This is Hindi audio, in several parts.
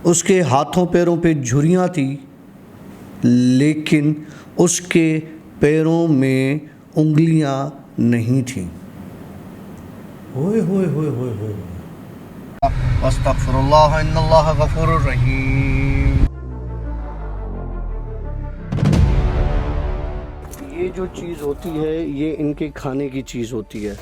उसके हाथों पैरों पे झुर्रियाँ थी, लेकिन उसके पैरों में उंगलियां नहीं थीं। ओए होए होए होए होए। अस्तगफिरुल्लाह इन्नल्लाह गफूरुर रहीम। ये जो चीज़ होती है ये इनके खाने की चीज़ होती है।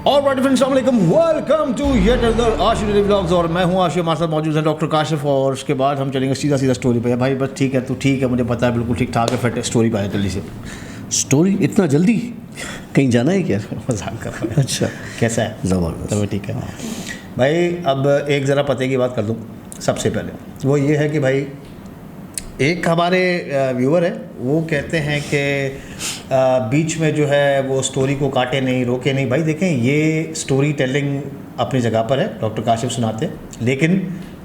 और राइट फ्रेंड्स, अस्सलाम वालेकुम, welcome to yet another Ashif vlogs. और मैं हूँ आशिफ, हमारे साथ मौजूद है डॉक्टर काशिफ। और उसके बाद हम चलेंगे सीधा स्टोरी पे। भाई बस ठीक है, तू ठीक है, मुझे पता है, बिल्कुल ठीक ठाक है, फिट स्टोरी पे आया जल्दी से। स्टोरी इतना जल्दी? कहीं जाना है क्या? मजाक कर रहा है। अच्छा, कैसा है? ज़बरदस्त। तो ठीक है भाई। अब एक ज़रा पते की बात कर दूँ सबसे पहले। वो ये है कि भाई एक हमारे व्यूअर है, वो कहते हैं कि बीच में जो है वो स्टोरी को काटे नहीं, रोके नहीं। भाई देखें, ये स्टोरी टेलिंग अपनी जगह पर है, डॉक्टर काशिफ सुनाते हैं, लेकिन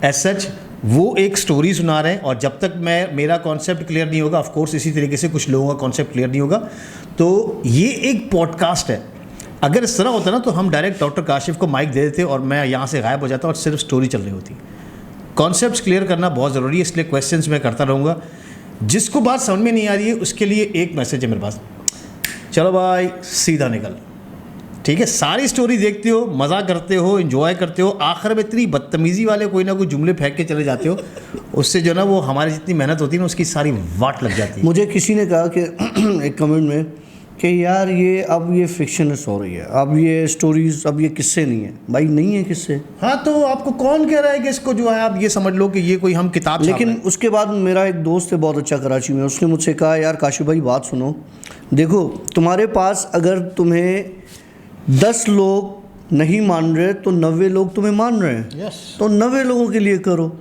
एज सच वो एक स्टोरी सुना रहे हैं। और जब तक मेरा कॉन्सेप्ट क्लियर नहीं होगा, ऑफ कोर्स इसी तरीके से कुछ लोगों का कॉन्सेप्ट क्लियर नहीं होगा। तो ये एक पॉडकास्ट है। अगर इस तरह होता ना तो हम डायरेक्ट डॉक्टर काशिफ को माइक दे देते और मैं यहाँ से गायब हो जाता और सिर्फ स्टोरी चल रही होती। कॉन्सेप्ट्स क्लियर करना बहुत ज़रूरी है, इसलिए क्वेश्चंस मैं करता रहूँगा। जिसको बात समझ में नहीं आ रही है उसके लिए एक मैसेज है मेरे पास, चलो भाई सीधा निकल, ठीक है। सारी स्टोरी देखते हो, मज़ा करते हो, एंजॉय करते हो, आखिर में इतनी बदतमीज़ी वाले कोई ना कोई जुमले फेंक के चले जाते हो, उससे जो ना वो हमारी जितनी मेहनत होती है ना उसकी सारी वाट लग जाती है। मुझे किसी ने कहा कि एक कमेंट में कि यार ये फिक्शनस हो रही है, अब ये स्टोरीज, अब ये किस्से नहीं है। भाई नहीं है किस्से। हाँ, तो आपको कौन कह रहा है कि इसको जो है आप ये समझ लो कि ये कोई हम किताब छाप लेकिन रहे हैं? उसके बाद मेरा एक दोस्त है बहुत अच्छा कराची में, उसने मुझसे कहा यार काशिफ भाई बात सुनो, देखो तुम्हारे पास अगर तुम्हें 10 लोग नहीं मान रहे तो 90 लोग तुम्हें मान रहे हैं। यस। तो 90 लोगों के लिए करो।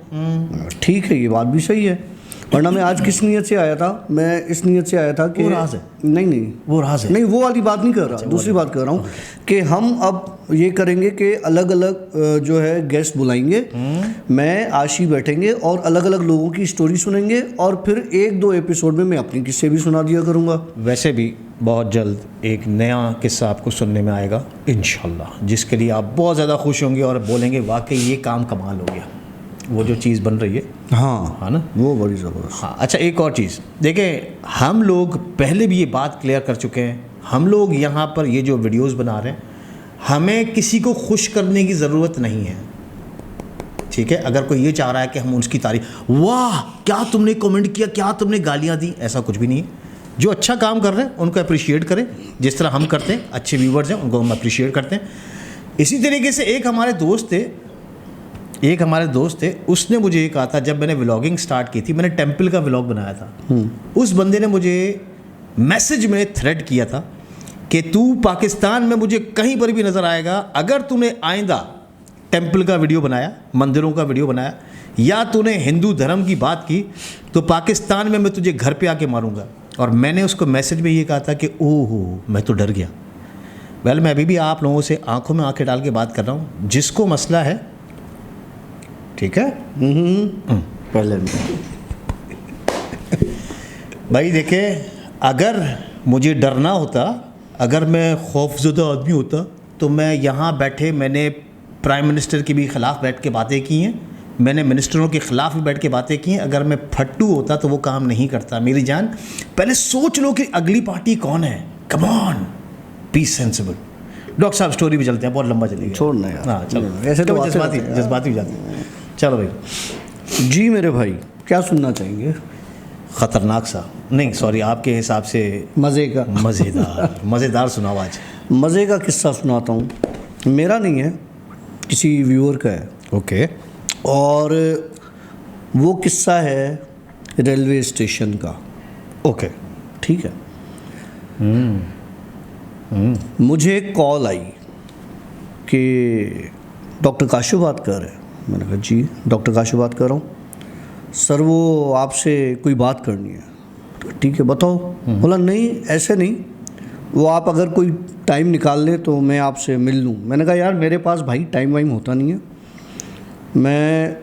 ठीक है, ये बात भी सही है। वरना मैं आज किस नीयत से आया था? मैं इस नीयत से आया था कि वो राज है। नहीं वो राज है। नहीं, वो वाली बात नहीं कर रहा, दूसरी बात कर रहा हूँ कि हम अब ये करेंगे कि अलग अलग जो है गेस्ट बुलाएंगे, मैं आशी बैठेंगे और अलग अलग लोगों की स्टोरी सुनेंगे और फिर 1-2 एपिसोड में मैं अपनी किस्से भी सुना दिया करूँगा। वैसे भी बहुत जल्द एक नया किस्सा आपको सुनने में आएगा इंशाल्लाह, जिसके लिए आप बहुत ज़्यादा खुश होंगे और बोलेंगे वाकई ये काम कमाल हो गया, वो जो चीज़ बन रही है। हाँ ना, वो बड़ी ज़बरदस्त। हाँ। अच्छा, एक और चीज़ देखें, हम लोग पहले भी ये बात क्लियर कर चुके हैं, हम लोग यहाँ पर ये जो वीडियोस बना रहे हैं, हमें किसी को खुश करने की ज़रूरत नहीं है, ठीक है। अगर कोई ये चाह रहा है कि हम उसकी तारीफ, वाह क्या तुमने कमेंट किया, क्या तुमने गालियाँ दी, ऐसा कुछ भी नहीं है। जो अच्छा काम कर रहे हैं उनको अप्रिशिएट करें, जिस तरह हम करते हैं, अच्छे व्यूवर्स हैं उनको हम अप्रिशिएट करते हैं। इसी तरीके से एक हमारे दोस्त थे, उसने मुझे ये कहा था, जब मैंने व्लॉगिंग स्टार्ट की थी, मैंने टेंपल का व्लॉग बनाया था, उस बंदे ने मुझे मैसेज में थ्रेड किया था कि तू पाकिस्तान में मुझे कहीं पर भी नज़र आएगा, अगर तूने आइंदा टेंपल का वीडियो बनाया, मंदिरों का वीडियो बनाया, या तूने हिंदू धर्म की बात की, तो पाकिस्तान में मैं तुझे घर पे आके मारूंगा। और मैंने उसको मैसेज में ये कहा था कि ओहो, मैं तो डर गया। वेल, मैं अभी भी आप लोगों से आंखों में आंखें डाल के बात कर रहा हूँ, जिसको मसला है, ठीक है। पहले भाई देखे, अगर मुझे डरना होता, अगर मैं खौफज़दा आदमी होता, तो मैं यहाँ बैठे, मैंने प्राइम मिनिस्टर के भी ख़िलाफ़ बैठ के बातें की हैं, मैंने मिनिस्टरों के ख़िलाफ़ भी बैठ के बातें की हैं। अगर मैं फट्टू होता तो वो काम नहीं करता। मेरी जान, पहले सोच लो कि अगली पार्टी कौन है। Come on, B sensible. Doctor साहब स्टोरी भी चलते हैं, बहुत लंबा चलेगा, छोड़ना यार। हाँ चलो, ऐसे तो जज्बाती हो जाती है। चलो भाई जी मेरे भाई, क्या सुनना चाहेंगे? ख़तरनाक सा नहीं, सॉरी, आपके हिसाब से मज़े का, मज़ेदार सुनाओ आज। मज़े का किस्सा सुनाता हूँ। मेरा नहीं है, किसी व्यूअर का है। ओके। और वो किस्सा है रेलवे स्टेशन का। ओके, ठीक है। मुझे कॉल आई कि डॉक्टर काशिफ बात कर रहे हैं। मैंने कहा जी डॉक्टर काशिफ बात कर रहा हूँ। सर वो आपसे कोई बात करनी है। तो ठीक है बताओ। बोला नहीं ऐसे नहीं, वो आप अगर कोई टाइम निकाल लें तो मैं आपसे मिल लूँ। मैंने कहा यार मेरे पास भाई टाइम वाइम होता नहीं है, मैं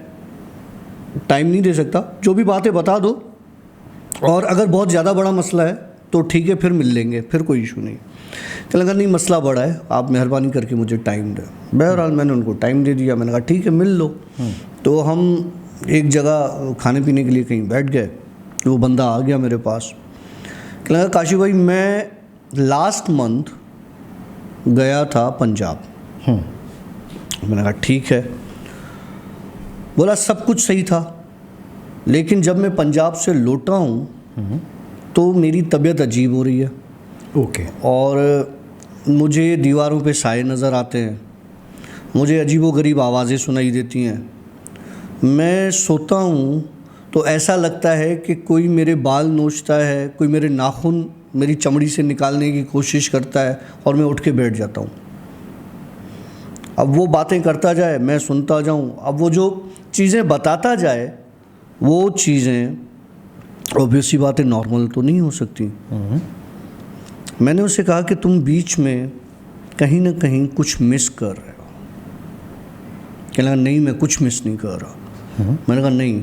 टाइम नहीं दे सकता, जो भी बात है बता दो, और अगर बहुत ज़्यादा बड़ा मसला है तो ठीक है, फिर मिल लेंगे, फिर कोई इशू नहीं। कहने लगा नहीं मसला बड़ा है, आप मेहरबानी करके मुझे टाइम दें। बहरहाल मैंने उनको टाइम दे दिया। मैंने कहा ठीक है, मिल लो। तो हम एक जगह खाने पीने के लिए कहीं बैठ गए। वो बंदा आ गया मेरे पास। कहने लगा काशी भाई, मैं लास्ट मंथ गया था पंजाब। मैंने कहा ठीक है। बोला सब कुछ सही था, लेकिन जब मैं पंजाब से लौटा हूँ तो मेरी तबीयत अजीब हो रही है। ओके। और मुझे दीवारों पे साए नज़र आते हैं, मुझे अजीबोगरीब आवाज़ें सुनाई देती हैं। मैं सोता हूँ तो ऐसा लगता है कि कोई मेरे बाल नोचता है, कोई मेरे नाखून मेरी चमड़ी से निकालने की कोशिश करता है और मैं उठ के बैठ जाता हूँ। अब वो बातें करता जाए, मैं सुनता जाऊँ। अब वो जो चीज़ें बताता जाए, वो चीज़ें ऑब्वियसली बातें नॉर्मल तो नहीं हो सकती। मैंने उससे कहा कि तुम बीच में कहीं ना कहीं कुछ मिस कर रहे हो। कहने लगा नहीं, मैं कुछ मिस नहीं कर रहा। मैंने कहा नहीं,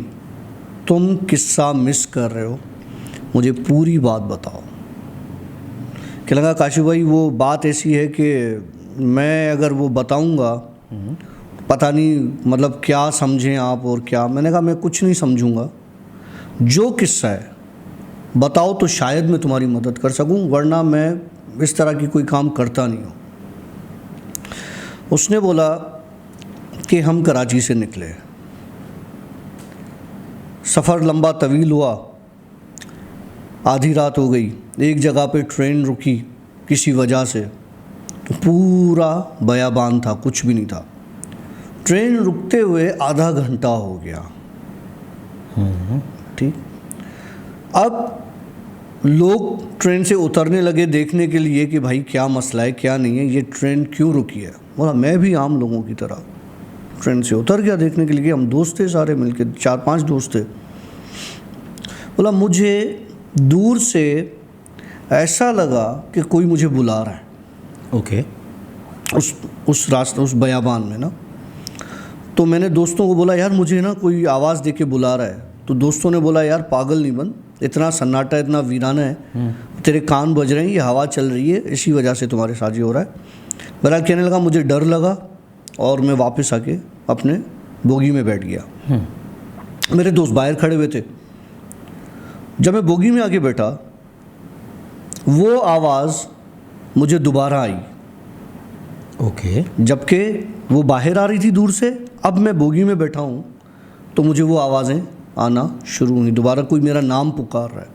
तुम किस्सा मिस कर रहे हो, मुझे पूरी बात बताओ। कहने लगा काशी भाई, वो बात ऐसी है कि मैं अगर वो बताऊंगा पता नहीं मतलब क्या समझें आप और क्या। मैंने कहा मैं कुछ नहीं समझूंगा, जो किस्सा है बताओ तो शायद मैं तुम्हारी मदद कर सकूं, वरना मैं इस तरह की कोई काम करता नहीं हूँ। उसने बोला कि हम कराची से निकले, सफ़र लंबा तवील हुआ, आधी रात हो गई, एक जगह पे ट्रेन रुकी किसी वजह से, तो पूरा बयाबान था, कुछ भी नहीं था। ट्रेन रुकते हुए आधा घंटा हो गया। ठीक, अब लोग ट्रेन से उतरने लगे देखने के लिए कि भाई क्या मसला है, क्या नहीं है, ये ट्रेन क्यों रुकी है। बोला मैं भी आम लोगों की तरह ट्रेन से उतर गया देखने के लिए। हम दोस्त थे सारे मिलके, 4-5 दोस्त थे। बोला मुझे दूर से ऐसा लगा कि कोई मुझे बुला रहा है। ओके। उस रास्ते, उस बयाबान में ना। तो मैंने दोस्तों को बोला यार मुझे ना कोई आवाज़ दे के बुला रहा है। तो दोस्तों ने बोला यार पागल नहीं बन, इतना सन्नाटा, इतना वीराना है, तेरे कान बज रहे हैं, ये हवा चल रही है, इसी वजह से तुम्हारे साथ ये हो रहा है। बहरहाल कहने लगा मुझे डर लगा और मैं वापस आके अपने बोगी में बैठ गया। मेरे दोस्त बाहर खड़े हुए थे। जब मैं बोगी में आके बैठा, वो आवाज़ मुझे दोबारा आई। ओके। जबकि वो बाहर आ रही थी दूर से, अब मैं बोगी में बैठा हूँ तो मुझे वो आवाज़ें आना शुरू हुई। दोबारा कोई मेरा नाम पुकार रहा है।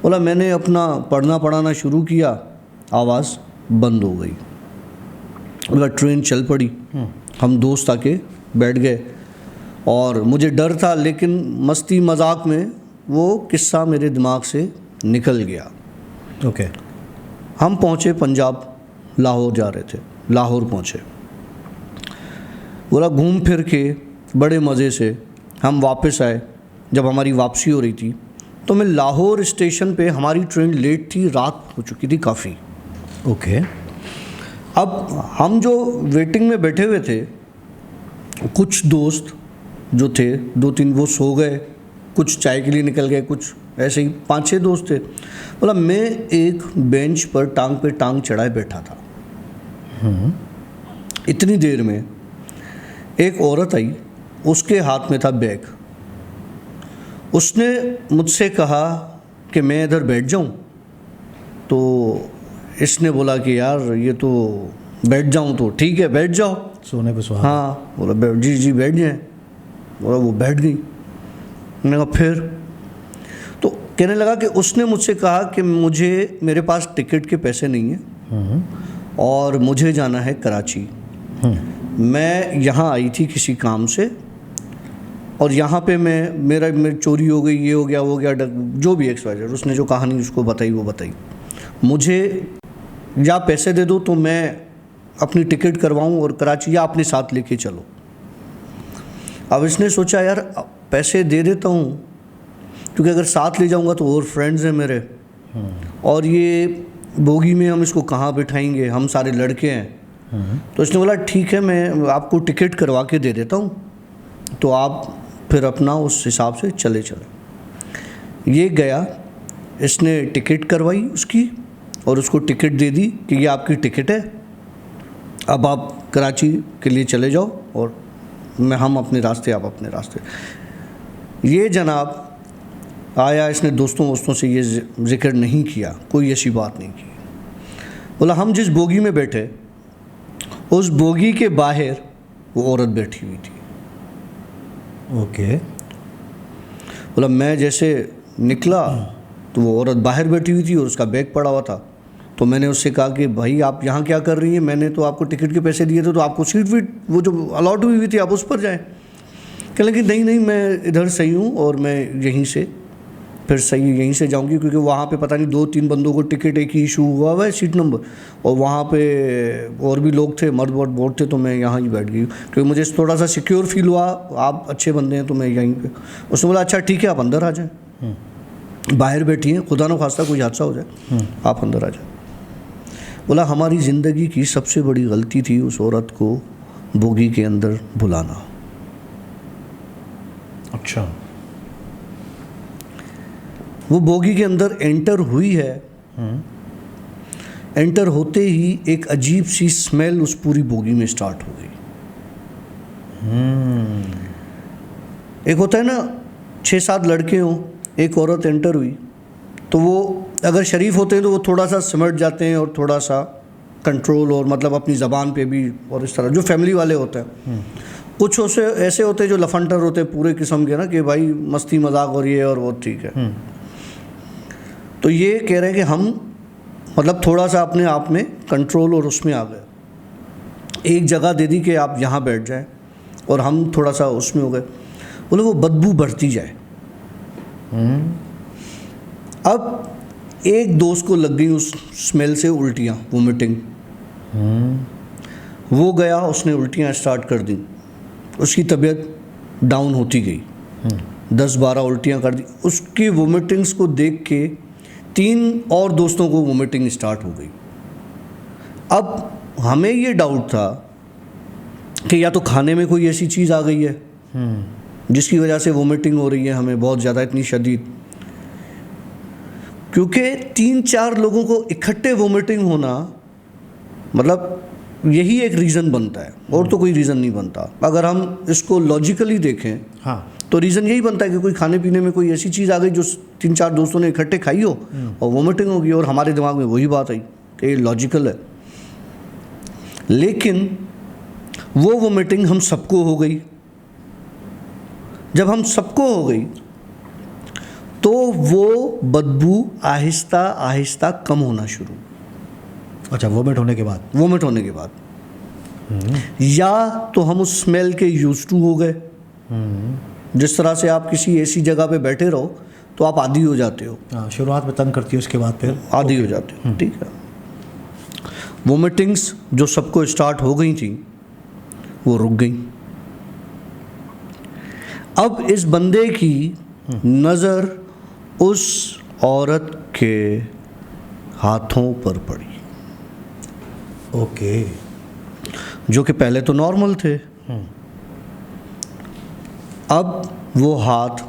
बोला मैंने अपना पढ़ना शुरू किया, आवाज़ बंद हो गई। बोला ट्रेन चल पड़ी। हम दोस्त आके बैठ गए और मुझे डर था, लेकिन मस्ती मजाक में वो किस्सा मेरे दिमाग से निकल गया। ओके। हम पहुँचे पंजाब, लाहौर जा रहे थे, लाहौर पहुँचे। बोला घूम फिर के बड़े मज़े से हम वापस आए। जब हमारी वापसी हो रही थी तो मैं लाहौर स्टेशन पे, हमारी ट्रेन लेट थी, रात हो चुकी थी काफ़ी। ओके। अब हम जो वेटिंग में बैठे हुए थे, कुछ दोस्त जो थे 2-3 वो सो गए, कुछ चाय के लिए निकल गए, कुछ ऐसे ही 5-6 दोस्त थे। बोला मैं एक बेंच पर टांग पे टांग चढ़ाए बैठा था। इतनी देर में एक औरत आई, उसके हाथ में था बैग। उसने मुझसे कहा कि मैं इधर बैठ जाऊं। तो इसने बोला कि यार ये तो बैठ जाऊं, तो ठीक है बैठ जाओ, सोने पे सुहागा। हाँ। बोला बैठ, जी जी बैठ जाए। बोला वो बैठ गई। मैंने कहा फिर? तो कहने लगा कि उसने मुझसे कहा कि मुझे, मेरे पास टिकट के पैसे नहीं हैं और मुझे जाना है कराची। मैं यहाँ आई थी किसी काम से और यहाँ पे मेरी चोरी हो गई, ये हो गया वो गया, जो भी XYZ उसने जो कहानी उसको बताई वो बताई। मुझे या पैसे दे दो तो मैं अपनी टिकट करवाऊँ और कराची, या अपने साथ लेके चलो। अब इसने सोचा यार पैसे दे देता हूँ, क्योंकि अगर साथ ले जाऊँगा तो और फ्रेंड्स हैं मेरे, और ये बोगी में हम इसको कहाँ बिठाएंगे, हम सारे लड़के हैं। तो इसने बोला ठीक है मैं आपको टिकट करवा के दे देता हूँ, तो आप फिर अपना उस हिसाब से चले। ये गया इसने टिकट करवाई उसकी और उसको टिकट दे दी कि ये आपकी टिकट है, अब आप कराची के लिए चले जाओ और हम अपने रास्ते, आप अपने रास्ते। ये जनाब आया, इसने दोस्तों से ये जिक्र नहीं किया, कोई ऐसी बात नहीं की। बोला हम जिस बोगी में बैठे उस बोगी के बाहर वो औरत बैठी हुई थी। ओके। बोला मैं जैसे निकला तो वो औरत बाहर बैठी हुई थी और उसका बैग पड़ा हुआ था। तो मैंने उससे कहा कि भाई आप यहाँ क्या कर रही हैं, मैंने तो आपको टिकट के पैसे दिए थे, तो आपको सीट वीट वो जो अलॉट हुई थी आप उस पर जाएं। कह लगे नहीं मैं इधर सही हूँ और मैं यहीं से फिर सही यहीं से जाऊंगी, क्योंकि वहाँ पे पता नहीं 2-3 बंदों को टिकट एक ही इशू हुआ हुआ है सीट नंबर, और वहाँ पे और भी लोग थे, मर्द वर्द बहुत थे, तो मैं यहाँ ही बैठ गई क्योंकि मुझे थोड़ा सा सिक्योर फील हुआ, आप अच्छे बंदे हैं तो मैं यहीं पे। उसने बोला अच्छा ठीक है आप अंदर आ जाएँ, बाहर बैठी हैं, खुदा न खास्ता कोई हादसा हो जाए, आप अंदर आ जाए। बोला हमारी ज़िंदगी की सबसे बड़ी गलती थी उस औरत को बोगी के अंदर बुलाना। अच्छा। वो बोगी के अंदर एंटर हुई है, एंटर होते ही एक अजीब सी स्मेल उस पूरी बोगी में स्टार्ट हो गई। एक होता है ना 6-7 लड़के हों, एक औरत एंटर हुई तो वो अगर शरीफ होते हैं तो वो थोड़ा सा सिमट जाते हैं और थोड़ा सा कंट्रोल और मतलब अपनी ज़बान पे भी, और इस तरह जो फैमिली वाले होते हैं। कुछ ऐसे होते हैं जो लफंटर होते हैं पूरे किस्म के ना, कि भाई मस्ती मजाक और ये और वो ठीक है। तो ये कह रहे हैं कि हम मतलब थोड़ा सा अपने आप में कंट्रोल और उसमें आ गए, एक जगह दे दी कि आप यहाँ बैठ जाएं और हम थोड़ा सा उसमें हो गए। बोले वो बदबू बढ़ती जाए। अब एक दोस्त को लग गई उस स्मेल से उल्टियाँ, वोमिटिंग। वो गया, उसने उल्टियाँ स्टार्ट कर दी, उसकी तबीयत डाउन होती गई, 10-12 उल्टियाँ कर दी। उसकी वोमिटिंग्स को देख के 3 और दोस्तों को वोमिटिंग स्टार्ट हो गई। अब हमें ये डाउट था कि या तो खाने में कोई ऐसी चीज़ आ गई है जिसकी वजह से वोमिटिंग हो रही है हमें बहुत ज़्यादा, इतनी शदीद, क्योंकि 3-4 लोगों को इकट्ठे वोमिटिंग होना मतलब यही एक रीज़न बनता है, और तो कोई रीज़न नहीं बनता। अगर हम इसको लॉजिकली देखें तो रीज़न यही बनता है कि कोई खाने पीने में कोई ऐसी चीज़ आ गई जो 3-4 दोस्तों ने इकट्ठे खाई हो और वोमिटिंग होगी, और हमारे दिमाग में वही बात आई कि ये लॉजिकल है। लेकिन वो वोमिटिंग हम सबको हो गई। जब हम सबको हो गई तो वो बदबू आहिस्ता आहिस्ता कम होना शुरू। अच्छा, वोमिट होने के बाद या तो हम उस स्मेल के यूज टू हो गए, जिस तरह से आप किसी ऐसी जगह पे बैठे रहो तो आप आदी हो जाते हो। शुरुआत में तंग करती है, उसके बाद फिर आदी हो जाते हो, ठीक है। वोमिटिंग्स जो सबको स्टार्ट हो गई थी वो रुक गई। अब इस बंदे की नज़र उस औरत के हाथों पर पड़ी। ओके। जो कि पहले तो नॉर्मल थे, अब वो हाथ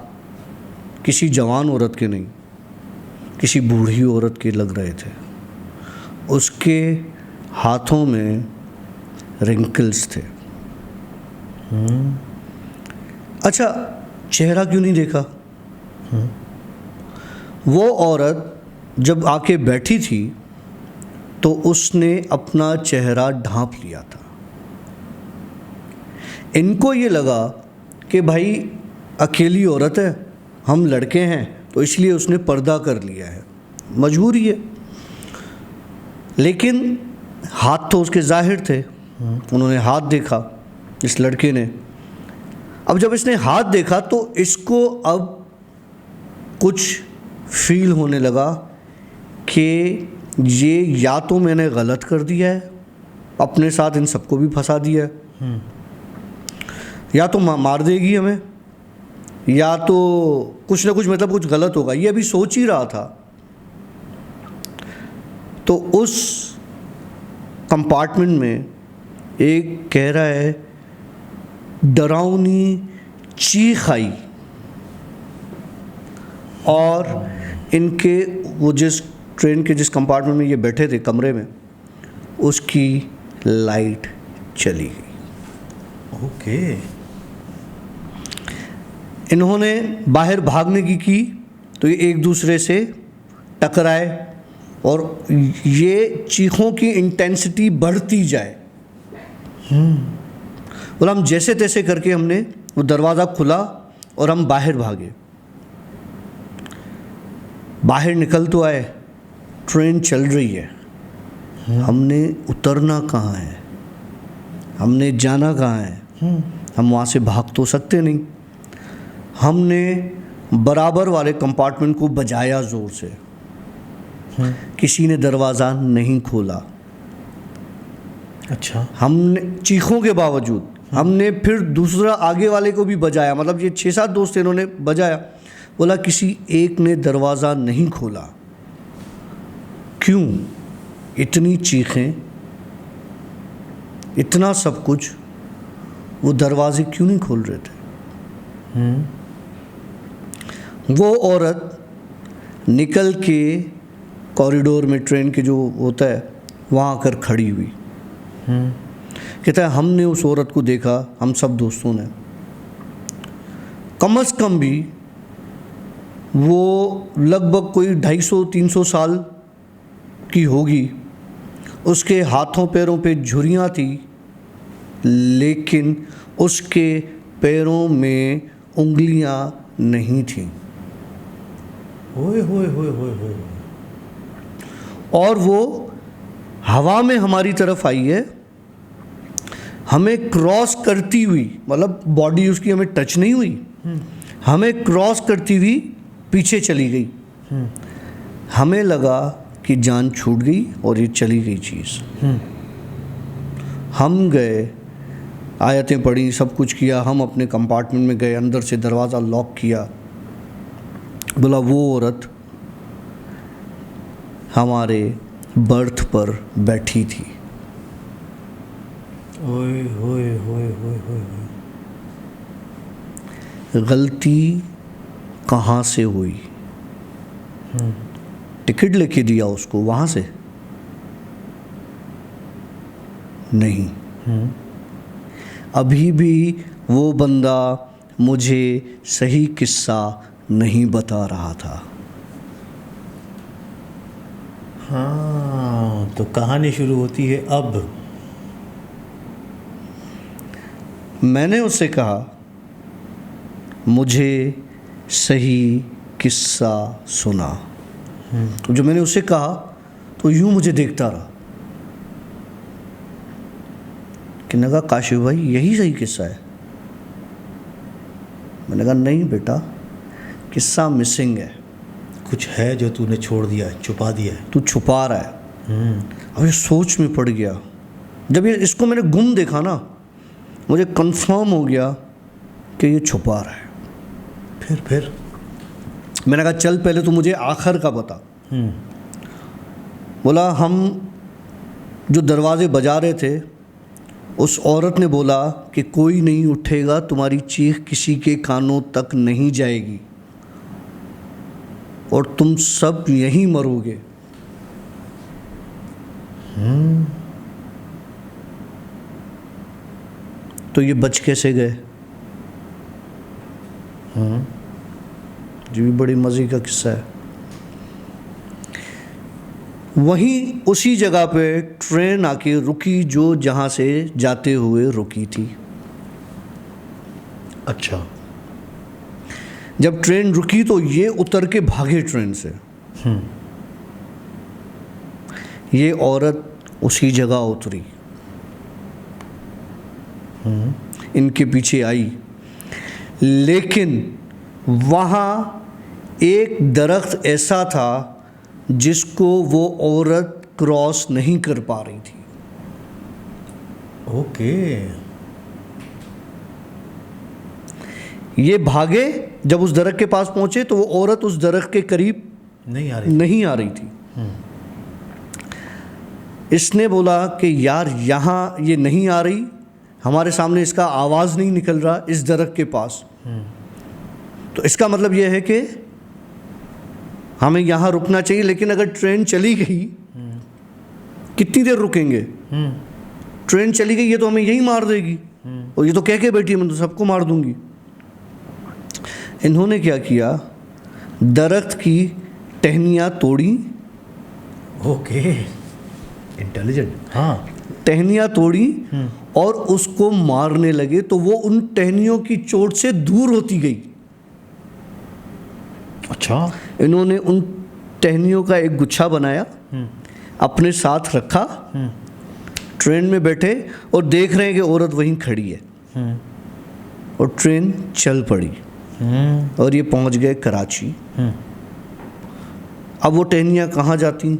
किसी जवान औरत के नहीं, किसी बूढ़ी औरत के लग रहे थे। उसके हाथों में रिंकल्स थे। अच्छा, चेहरा क्यों नहीं देखा? वो औरत जब आके बैठी थी तो उसने अपना चेहरा ढांप लिया था। इनको ये लगा कि भाई अकेली औरत है, हम लड़के हैं, तो इसलिए उसने पर्दा कर लिया है, मजबूरी है। लेकिन हाथ तो उसके जाहिर थे। उन्होंने हाथ देखा इस लड़के ने। अब जब इसने हाथ देखा तो इसको अब कुछ फील होने लगा कि ये या तो मैंने गलत कर दिया है, अपने साथ इन सबको भी फंसा दिया है, या तो मार देगी हमें, या तो कुछ ना कुछ मतलब कुछ गलत होगा। ये अभी सोच ही रहा था। तो उस कंपार्टमेंट में एक कह रहा है डरावनी चीख आई और इनके वो जिस ट्रेन के जिस कंपार्टमेंट में ये बैठे थे कमरे में, उसकी लाइट चली गई। ओके। इन्होंने बाहर भागने की तो ये एक दूसरे से टकराए और ये चीखों की इंटेंसिटी बढ़ती जाए। बोला हम जैसे तैसे करके हमने वो दरवाज़ा खुला और हम बाहर भागे। बाहर निकल तो आए, ट्रेन चल रही है, हमने उतरना कहाँ है, हमने जाना कहाँ है, हम वहाँ से भाग तो सकते नहीं। हमने बराबर वाले कंपार्टमेंट को बजाया ज़ोर से, किसी ने दरवाज़ा नहीं खोला। अच्छा। हमने चीखों के बावजूद हमने फिर दूसरा आगे वाले को भी बजाया, मतलब ये 6-7 दोस्त इन्होंने बजाया। बोला किसी एक ने दरवाज़ा नहीं खोला। क्यों? इतनी चीखें, इतना सब कुछ, वो दरवाजे क्यों नहीं खोल रहे थे? वो औरत निकल के कॉरिडोर में ट्रेन के जो होता है वहाँ आकर खड़ी हुई। कहता है हमने उस औरत को देखा, हम सब दोस्तों ने, कम से कम भी वो लगभग कोई 250-300 साल की होगी। उसके हाथों पैरों पे झुर्रियाँ थी, लेकिन उसके पैरों में उंगलियां नहीं थीं। ओए होए होए होए होए। और वो हवा में हमारी तरफ आई है, हमें क्रॉस करती हुई, मतलब बॉडी उसकी हमें टच नहीं हुई, हमें क्रॉस करती हुई पीछे चली गई। हमें लगा कि जान छूट गई और ये चली गई चीज़। हम गए, आयतें पढ़ी, सब कुछ किया, हम अपने कंपार्टमेंट में गए, अंदर से दरवाज़ा लॉक किया। बोला वो औरत हमारे बर्थ पर बैठी थी। ओए होए होए होए होए। गलती कहाँ से हुई? टिकट लेके दिया उसको वहाँ से? नहीं। अभी भी वो बंदा मुझे सही किस्सा नहीं बता रहा था। हाँ, तो कहानी शुरू होती है अब। मैंने उससे कहा मुझे सही किस्सा सुना। तो जो मैंने उससे कहा तो यूं मुझे देखता रहा कि मैंने कहा काशिफ भाई यही सही किस्सा है? मैंने कहा नहीं बेटा, किस्सा मिसिंग है, कुछ है जो तूने छोड़ दिया है, छुपा दिया है। तू छुपा रहा है। अब ये सोच में पड़ गया। जब ये इसको मैंने गुम देखा ना, मुझे कंफर्म हो गया कि ये छुपा रहा है। फिर मैंने कहा चल पहले तो मुझे आखिर का बता। बोला हम जो दरवाजे बजा रहे थे, उस औरत ने बोला कि कोई नहीं उठेगा, तुम्हारी चीख किसी के कानों तक नहीं जाएगी और तुम सब यहीं मरोगे। तो ये बच कैसे गए? ये भी बड़ी मज़े का किस्सा है। वहीं उसी जगह पे ट्रेन आके रुकी जो जहाँ से जाते हुए रुकी थी। अच्छा। जब ट्रेन रुकी तो ये उतर के भागे ट्रेन से। ये औरत उसी जगह उतरी, इनके पीछे आई, लेकिन वहाँ एक दरख्त ऐसा था जिसको वो औरत क्रॉस नहीं कर पा रही थी। ओके। ये भागे, जब उस दरख्त के पास पहुंचे तो वो औरत उस दरख्त के करीब नहीं आ रही थी। इसने बोला कि यार यहाँ ये नहीं आ रही, हमारे सामने इसका आवाज़ नहीं निकल रहा इस दरख्त के पास, तो इसका मतलब ये है कि हमें यहाँ रुकना चाहिए, लेकिन अगर ट्रेन चली गई कितनी देर रुकेंगे? ट्रेन चली गई, ये तो हमें यहीं मार देगी, और ये तो कह के बैठी है मैं तो सबको मार दूंगी। इन्होंने क्या किया, दरख्त की टहनियाँ तोड़ी। Okay, intelligent. हाँ, टहनियाँ तोड़ी और उसको मारने लगे, तो वो उन टहनियों की चोट से दूर होती गई। अच्छा। इन्होंने उन टहनियों का एक गुच्छा बनाया, अपने साथ रखा, ट्रेन में बैठे और देख रहे हैं कि औरत वहीं खड़ी है, और ट्रेन चल पड़ी और ये पहुंच गए कराची। अब वो टहनियाँ कहाँ जाती?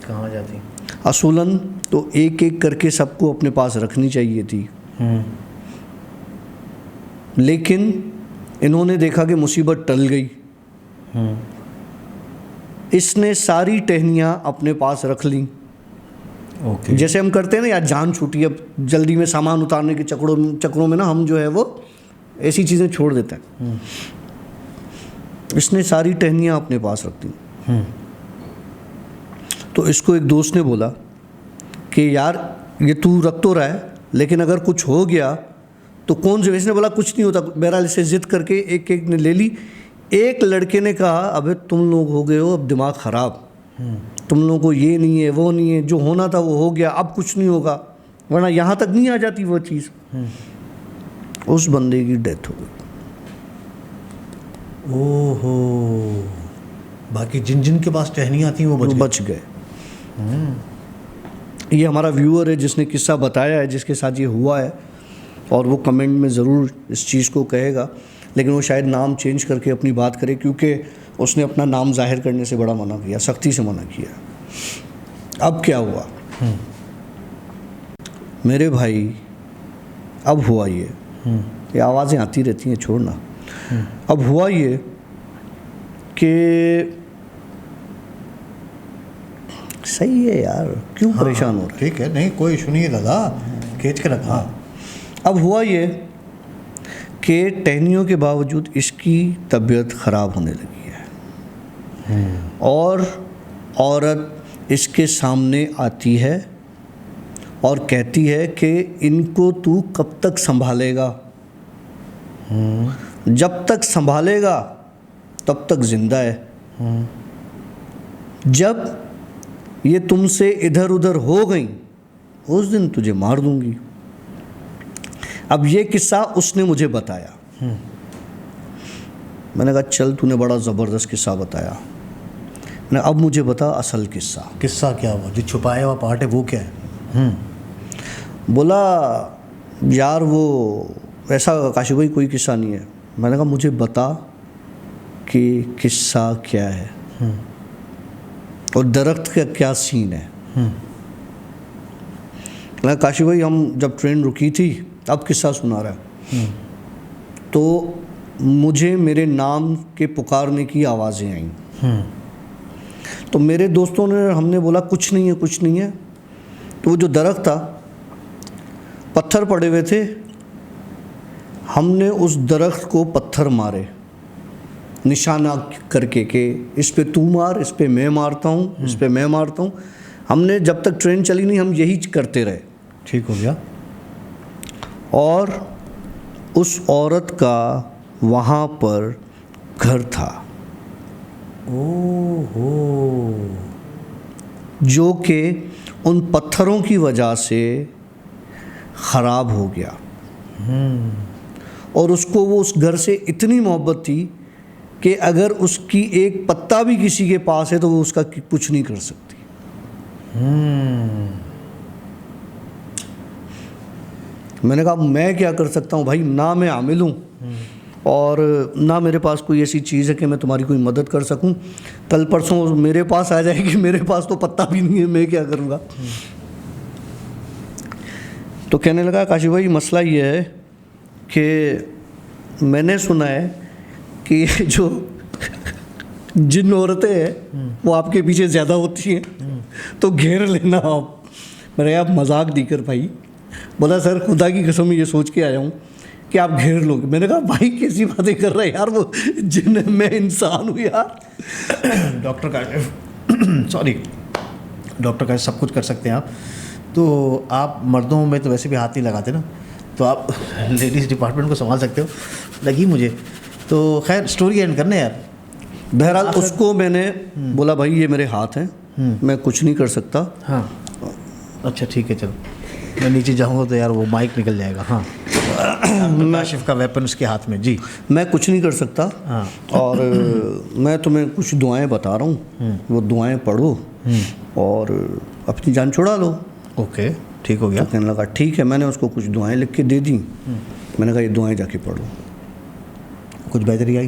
कहाँ जाती? असूलन तो एक एक करके सबको अपने पास रखनी चाहिए थी, लेकिन इन्होंने देखा कि मुसीबत टल गई। इसने सारी टहनियाँ अपने पास रख लीं। ओके। जैसे हम करते हैं ना, यार जान छूटी, अब जल्दी में सामान उतारने के चक्करों में ना हम जो है वो ऐसी चीज़ें छोड़ देते हैं। इसने सारी टहनियाँ अपने पास रख दी। तो इसको एक दोस्त ने बोला कि यार ये तू रख तो रहा है, लेकिन अगर कुछ हो गया तो कौन से? इसने बोला कुछ नहीं होता। बहरहाल इसे जिद करके एक एक ने ले ली। एक लड़के ने कहा अबे तुम लोग हो गए हो अब दिमाग ख़राब, तुम लोगों को ये नहीं है वो नहीं है, जो होना था वो हो गया, अब कुछ नहीं होगा, वरना यहाँ तक नहीं आ जाती वो चीज़। उस बंदे की डेथ हो गई। ओहो, बाकी जिन जिन के पास टहनियाँ थी वो बच गए। ये हमारा व्यूअर है जिसने किस्सा बताया है, जिसके साथ ये हुआ है, और वो कमेंट में ज़रूर इस चीज़ को कहेगा, लेकिन वो शायद नाम चेंज करके अपनी बात करे, क्योंकि उसने अपना नाम जाहिर करने से बड़ा मना किया, सख्ती से मना किया। अब क्या हुआ मेरे भाई? अब हुआ ये आवाज़ें आती रहती हैं, छोड़ना। अब हुआ ये कि सही है यार, क्यों परेशान हो रहे? ठीक है, नहीं कोई इशू नहीं है दादा, खींच के रखा। अब हुआ ये कि टहनियों के बावजूद इसकी तबीयत ख़राब होने लगी है, और औरत इसके सामने आती है और कहती है कि इनको तू कब तक संभालेगा? जब तक संभालेगा तब तक ज़िंदा है, जब ये तुमसे इधर उधर हो गई उस दिन तुझे मार दूंगी। अब ये किस्सा उसने मुझे बताया। मैंने कहा चल तूने बड़ा ज़बरदस्त किस्सा बताया, मैंने अब मुझे बता असल किस्सा। किस्सा क्या हुआ? जो छुपाया हुआ पार्ट है वो क्या है? बोला यार वो ऐसा काशी भाई कोई किस्सा नहीं है। मैंने कहा मुझे बता कि किस्सा क्या है और दरख्त का क्या सीन है। मैं काशी भाई हम जब ट्रेन रुकी थी, अब किस्सा सुना रहा है, तो मुझे मेरे नाम के पुकारने की आवाज़ें आईं। तो मेरे दोस्तों ने, हमने बोला कुछ नहीं है कुछ नहीं है। तो वो जो दरख्त था, पत्थर पड़े हुए थे, हमने उस दरख्त को पत्थर मारे निशाना करके कि इस पे तू मार, इस पे मैं मारता हूँ, इस पे मैं मारता हूँ। हमने जब तक ट्रेन चली नहीं हम यही करते रहे। ठीक हो गया। और उस औरत का वहाँ पर घर था, ओहो, जो कि उन पत्थरों की वजह से ख़राब हो गया। और उसको वो उस घर से इतनी मोहब्बत थी कि अगर उसकी एक पत्ता भी किसी के पास है तो वो उसका कुछ नहीं कर सकती। मैंने कहा मैं क्या कर सकता हूँ भाई, ना मैं आमिल हूँ और ना मेरे पास कोई ऐसी चीज़ है कि मैं तुम्हारी कोई मदद कर सकूँ। कल परसों मेरे पास आ जाएगी, मेरे पास तो पत्ता भी नहीं है, मैं क्या करूँगा। तो कहने लगा काशी भाई मसला ये है कि मैंने सुना है कि जो जिन औरतें हैं वो आपके पीछे ज़्यादा होती हैं, तो घेर लेना आप। मैंने आप मजाक दी कर भाई। बोला सर खुदा की कसम ये सोच के आया हूँ कि आप घेर लोगे। मैंने कहा भाई कैसी बातें कर रहे हैं यार, वो जिन मैं इंसान हूँ यार। डॉक्टर का सॉरी, डॉक्टर का सब कुछ कर सकते हैं आप, तो आप मर्दों में तो वैसे भी हाथ नहीं लगाते ना, तो आप लेडीज़ डिपार्टमेंट को संभाल सकते हो, लगी मुझे। तो खैर स्टोरी एंड करने यार। बहरहाल उसको मैंने बोला भाई ये मेरे हाथ हैं, मैं कुछ नहीं कर सकता। हाँ अच्छा ठीक है, चलो मैं नीचे जाऊँगा तो यार वो माइक निकल जाएगा। हाँ काशिफ का वेपन उसके हाथ में जी। मैं कुछ नहीं कर सकता। हाँ। और मैं तुम्हें कुछ दुआएं बता रहा हूँ, वो दुआएं पढ़ो और अपनी जान छुड़ा लो। ओके ठीक हो गया। तो कहने लगा ठीक है। मैंने उसको कुछ दुआएं लिख के दे दी। मैंने कहा ये दुआएं जाके पढ़ो। कुछ बेहतरी आई?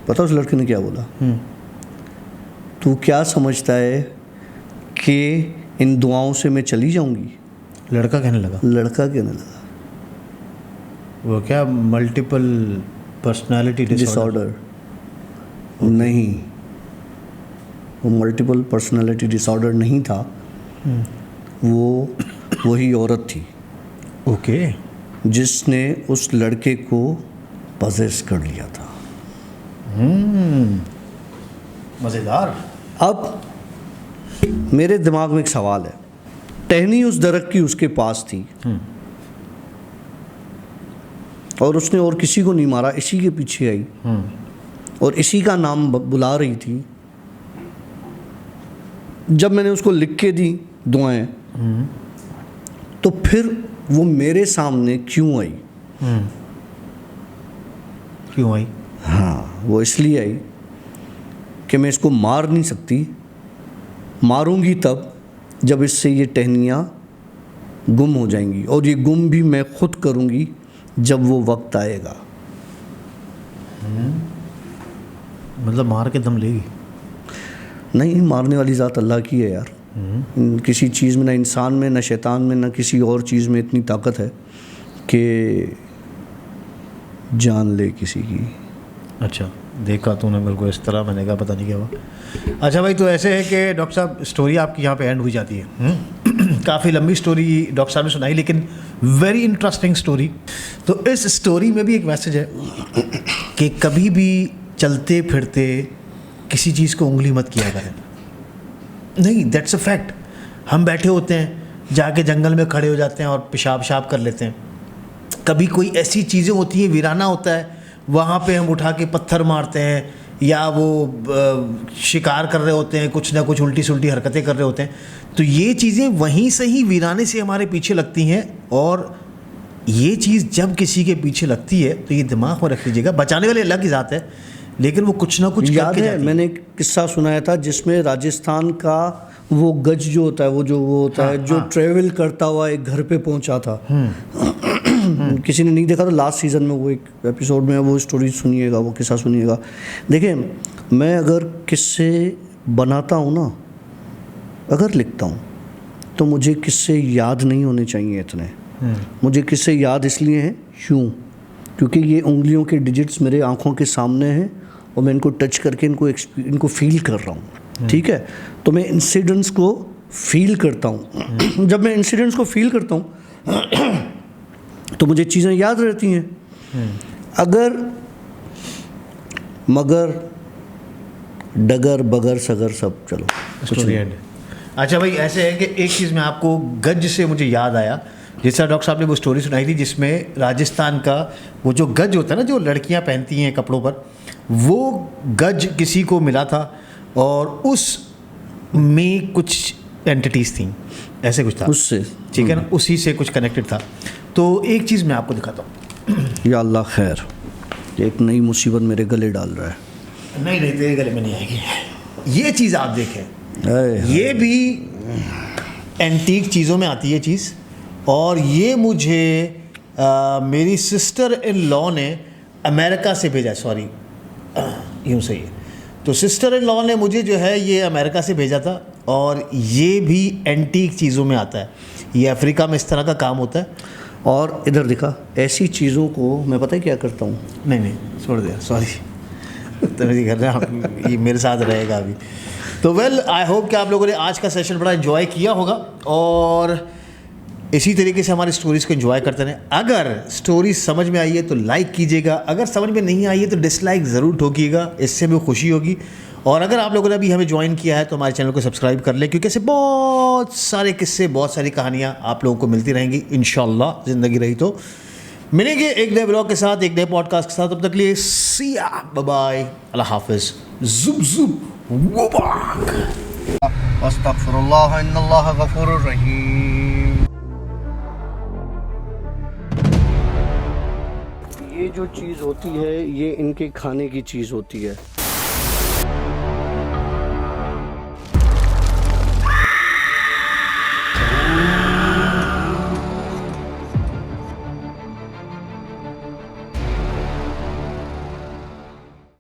पता उस लड़के ने क्या बोला? तू क्या समझता है कि इन दुआओं से मैं चली जाऊंगी? लड़का कहने लगा? लड़का कहने लगा वो क्या मल्टीपल पर्सनालिटी डिसऑर्डर नहीं, वो मल्टीपल पर्सनालिटी डिसऑर्डर नहीं था, वो वही औरत थी ओके जिसने उस लड़के को पजेस कर लिया था। मज़ेदार। अब मेरे दिमाग में एक सवाल है, टहनी उस दरख्त की उसके पास थी और उसने और किसी को नहीं मारा, इसी के पीछे आई और इसी का नाम बुला रही थी। जब मैंने उसको लिख के दी दुआएं, तो फिर वो मेरे सामने क्यों आई? क्यों आई? हाँ, वो इसलिए आई कि मैं इसको मार नहीं सकती, मारूंगी तब जब इससे ये टहनियाँ गुम हो जाएंगी, और ये गुम भी मैं खुद करूंगी जब वो वक्त आएगा। मतलब मार के दम लेगी? नहीं, मारने वाली ज़ात अल्लाह की है यार। किसी चीज़ में, ना इंसान में, ना शैतान में, ना किसी और चीज़ में इतनी ताकत है कि जान ले किसी की। अच्छा देखा तूने बिल्कुल इस तरह, मैंने कहा पता नहीं क्या हुआ। अच्छा भाई, तो ऐसे है कि डॉक्टर साहब स्टोरी आपकी यहाँ पे एंड हुई जाती है। काफ़ी लंबी स्टोरी डॉक्टर साहब ने सुनाई, लेकिन वेरी इंटरेस्टिंग स्टोरी। तो इस स्टोरी में भी एक मैसेज है कि कभी भी चलते फिरते किसी चीज़ को उंगली मत किया करें। नहीं, दैट्स अ फैक्ट। हम बैठे होते हैं, जाके जंगल में खड़े हो जाते हैं और पेशाब शाब कर लेते हैं। कभी कोई ऐसी चीज़ें होती हैं, वीराना होता है, वहाँ पे हम उठा के पत्थर मारते हैं, या वो शिकार कर रहे होते हैं, कुछ ना कुछ उल्टी सुल्टी हरकतें कर रहे होते हैं। तो ये चीज़ें वहीं से ही वीराने से हमारे पीछे लगती हैं, और ये चीज़ जब किसी के पीछे लगती है तो ये दिमाग में रख लीजिएगा। बचाने वाली अलग ही ज़ात है, लेकिन वो कुछ ना कुछ याद है, मैंने एक किस्सा सुनाया था जिसमें राजस्थान का वो गज जो होता है, वो होता है जो ट्रेवल करता हुआ एक घर पे पहुंचा था। किसी ने नहीं देखा तो लास्ट सीज़न में वो एक एपिसोड में वो स्टोरी सुनिएगा, वो किस्सा सुनिएगा। देखिए, मैं अगर किस्से बनाता हूँ ना, अगर लिखता हूँ, तो मुझे किस्से याद नहीं होने चाहिए इतने। मुझे किस्से याद इसलिए हैं क्योंकि ये उंगलियों के डिजिट्स मेरे आँखों के सामने हैं और मैं इनको टच करके इनको फील कर रहा हूँ। ठीक है, तो मैं इंसिडेंट्स को फील करता हूँ। जब मैं इंसिडेंट्स को फील करता हूँ तो मुझे चीज़ें याद रहती हैं। अगर मगर डगर बगर सगर सब, चलो स्टोरी एंड। अच्छा भाई, ऐसे है कि एक चीज़ में आपको गज से मुझे याद आया, जिस तरह डॉक्टर साहब ने वो स्टोरी सुनाई थी जिसमें राजस्थान का वो जो गज होता है ना, जो लड़कियां पहनती हैं कपड़ों पर, वो गज किसी को मिला था और उस में कुछ एंटिटीज़ थी, ऐसे कुछ था उससे, ठीक है ना, उसी से कुछ कनेक्टेड था। तो एक चीज़ मैं आपको दिखाता हूँ। या अल्लाह खैर, एक नई मुसीबत मेरे गले डाल रहा है। नहीं नहीं, तेरे गले में नहीं आएगी। ये चीज़ आप देखें, ये भी एंटीक चीज़ों में आती है चीज़, और ये मुझे मेरी सिस्टर इन लॉ ने अमेरिका से भेजा। सॉरी, यूँ सही है। तो सिस्टर इन लॉ ने मुझे जो है ये अमेरिका से भेजा था, और ये भी एंटीक चीज़ों में आता है। ये अफ्रीका में इस तरह का काम होता है। और इधर दिखा, ऐसी चीज़ों को मैं पता है क्या करता हूँ। नहीं नहीं, छोड़ दिया, सॉरी, तमीज़ी कर रहा हूँ, ये मेरे साथ रहेगा अभी। तो वेल, आई होप कि आप लोगों ने आज का सेशन बड़ा एंजॉय किया होगा, और इसी तरीके से हमारी स्टोरीज़ को एंजॉय करते रहें। अगर स्टोरी समझ में आई है तो लाइक कीजिएगा, अगर समझ में नहीं आई है तो डिसलाइक ज़रूर ठोकिएगा, इससे भी खुशी होगी। और अगर आप लोगों ने अभी हमें ज्वाइन किया है तो हमारे चैनल को सब्सक्राइब कर लें, क्योंकि ऐसे बहुत सारे किस्से, बहुत सारी कहानियाँ आप लोगों को मिलती रहेंगी इंशाल्लाह, ज़िंदगी रही तो। मिलेंगे एक नए ब्लॉग के साथ, एक नए पॉडकास्ट के साथ। तब तक के लिए सी या, बाय बाय, अल्लाह हाफिज़, जुब जुब वबाक। अस्तगफिरुल्लाह इन्नल्लाह गफूरुर रहीम। ये जो चीज़ होती है ये इनके खाने की चीज़ होती है।